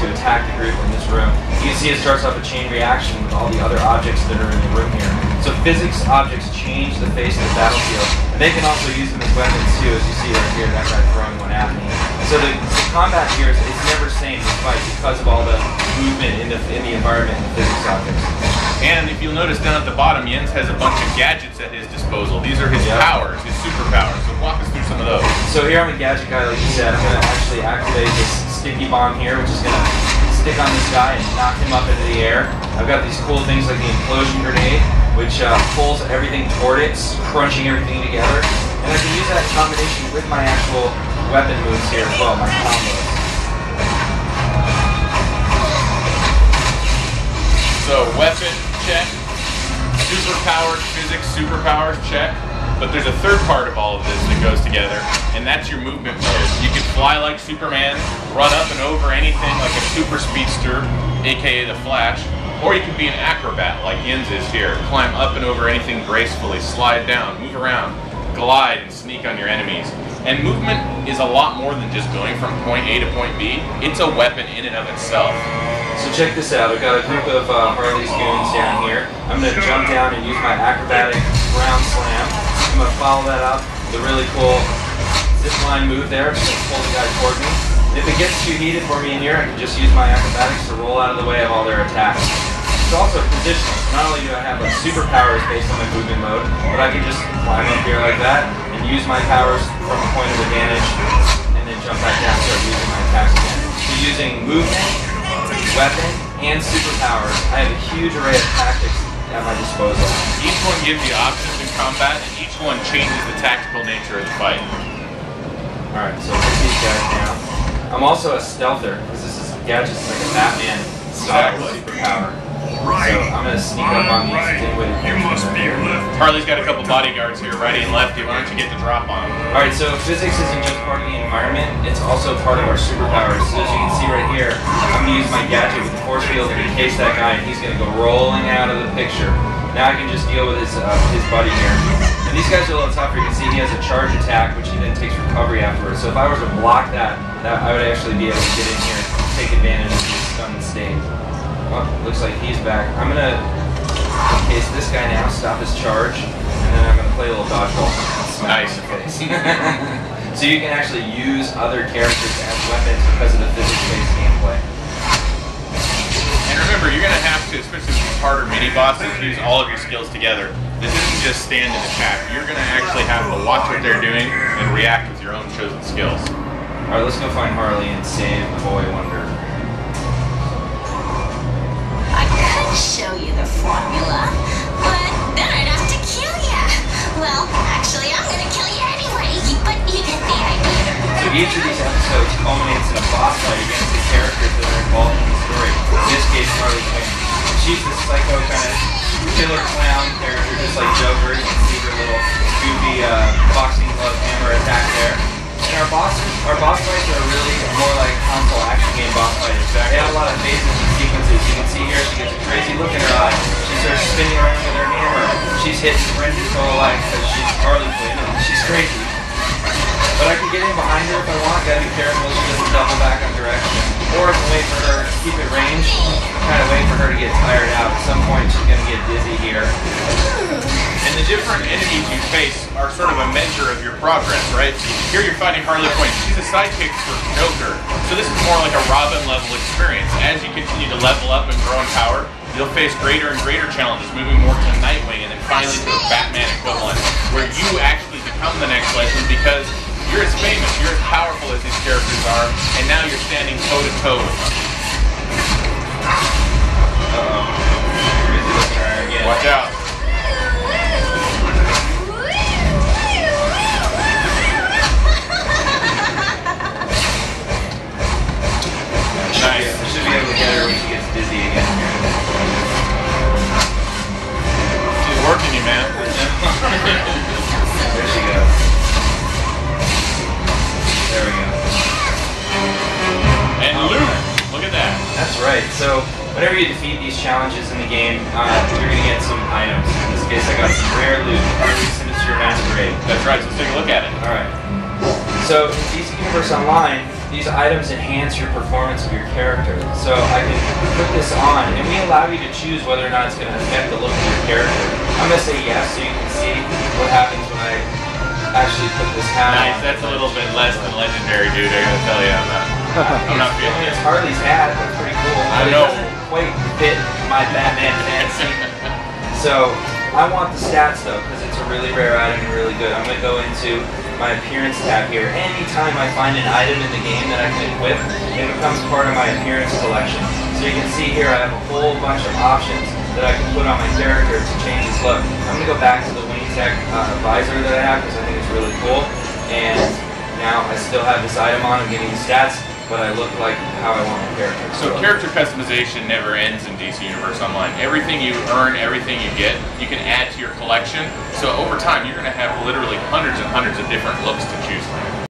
to attack the group in this room. You can see it starts off a chain reaction with all the other objects that are in the room here. So physics objects change the face of the battlefield, and they can also use them as weapons too, as you see right here, that guy throwing one at me. So the combat here is never same in fight because of all the movement in the environment and the physics objects. And if you'll notice down at the bottom, Jens has a bunch of gadgets at his disposal. These are his powers, his superpowers. So walk us through some of those. So here I'm a gadget guy, like you said. I'm going to actually activate this sticky bomb here, which is going to stick on this guy and knock him up into the air. I've got these cool things like the implosion grenade, which pulls everything toward it, crunching everything together. And I can use that in combination with my actual weapon moves here as well, my combos. So weapon, check. Superpowers, physics, superpowers, check. But there's a third part of all of this that goes together, and that's your movement mode. You can fly like Superman, run up and over anything like a super speedster, aka the Flash, or you can be an acrobat like Jens is here, climb up and over anything gracefully, slide down, move around, glide, and sneak on your enemies. And movement is a lot more than just going from point A to point B. It's a weapon in and of itself. So check this out. I've got a group of Harley's goons down here. I'm going to jump down and use my acrobatic ground slam. I'm going to follow that up with a really cool zip line move there. I'm just going to pull the guy toward me. If it gets too heated for me in here, I can just use my acrobatics to roll out of the way of all their attacks. It's also positional. Not only do I have superpowers based on my movement mode, but I can just climb up here like that and use my powers from a point of advantage and then jump back down and start using my attacks again. So using movement, weapon, and superpowers, I have a huge array of tactics at my disposal. Each one gives you options in combat, and each one changes the tactical nature of the fight. Alright, so put these guys down. I'm also a stealther, because this is gadget's like a Batman style superpower. So I'm going to sneak up on these dimwitted characters right here. Harley's got a couple bodyguards here, righty and lefty. Why don't you get the drop on them? Alright, so physics isn't just part of the environment, it's also part of our superpowers. So as you can see right here, I'm going to use my gadget with the force field to encase that guy, and he's going to go rolling out of the picture. Now I can just deal with his buddy here. And these guys are a little tougher. You can see he has a charge attack, which he then takes recovery afterwards. So if I were to block that I would actually be able to get in here and take advantage of his stunned state. Well, looks like he's back. I'm going to encase this guy now, stop his charge, and then I'm going to play a little dodgeball. Nice. In the face. So you can actually use other characters as weapons because of the physics-based gameplay. And remember, you're going to have to, especially with these harder mini-bosses, use all of your skills together. This isn't just stand and attack. You're going to actually have to watch what they're doing and react with your own chosen skills. Alright, let's go find Harley and save Boy Wonder. I could show you the formula, but then I'd have to kill ya. Well, actually, I'm gonna kill you anyway, but you get the idea. So each of these episodes culminates in a boss fight against the characters that are involved in the story. In this case, Harley Quinn. She's this psycho kind of killer clown character, just like Joker. You can see her little goofy boxing glove hammer attack there. And our boss fights are really more like console action game boss fights. They have a lot of phases and sequences. You can see here she gets a crazy look in her eye. She starts spinning around with her hammer. She's hitting frenzy total life because she's Harley Quinn and she's crazy. But I can get in behind her if I want. Gotta be careful she doesn't double back on direction. Or I can wait for her to keep it ranged. Kind of wait for her to get tired out. At some point she's gonna get dizzy here. And the different enemies you face are sort of a measure of your progress, right? Here you're fighting Harley Quinn. She's a sidekick for Joker. So this is more like a Robin level experience. As you continue to level up and grow in power, you'll face greater and greater challenges, moving more to Nightwing and then finally to a Batman equivalent, where you actually become the next Legend because you're as famous, you're as powerful as these characters are, and now you're standing toe to toe with them. Watch out. Nice. I should be able to get her when she gets dizzy again. She's working you, man. There she goes. There we go. And Luke, look at that. That's right. So whenever you defeat these challenges in the game, you're going to get some items. In this case, I got some rare loot. Harley Sinister Masquerade. That's right. So let's take a look at it. Alright. So in DC Universe Online, these items enhance your performance of your character. So I can put this on, and we allow you to choose whether or not it's going to affect the look of your character. I'm going to say yes, so you can see what happens when I actually put this hat on. Nice, that's a little bit less than legendary, dude. I gotta tell you, I'm not feeling it. It's Harley's hat. That's pretty cool. I But know. it doesn't quite fit my Batman fantasy. So I want the stats though, because it's a really rare item and really good. I'm going to go into my appearance tab here. Anytime I find an item in the game that I can equip, it becomes part of my appearance collection. So you can see here I have a whole bunch of options that I can put on my character to change his look. I'm going to go back to the Wing Tech visor that I have because I think it's really cool. And now I still have this item on, I'm getting the stats, but I look like how I want my character. So character customization never ends in DC Universe Online. Everything you earn, everything you get, you can add to your collection. So over time, you're going to have literally hundreds and hundreds of different looks to choose from.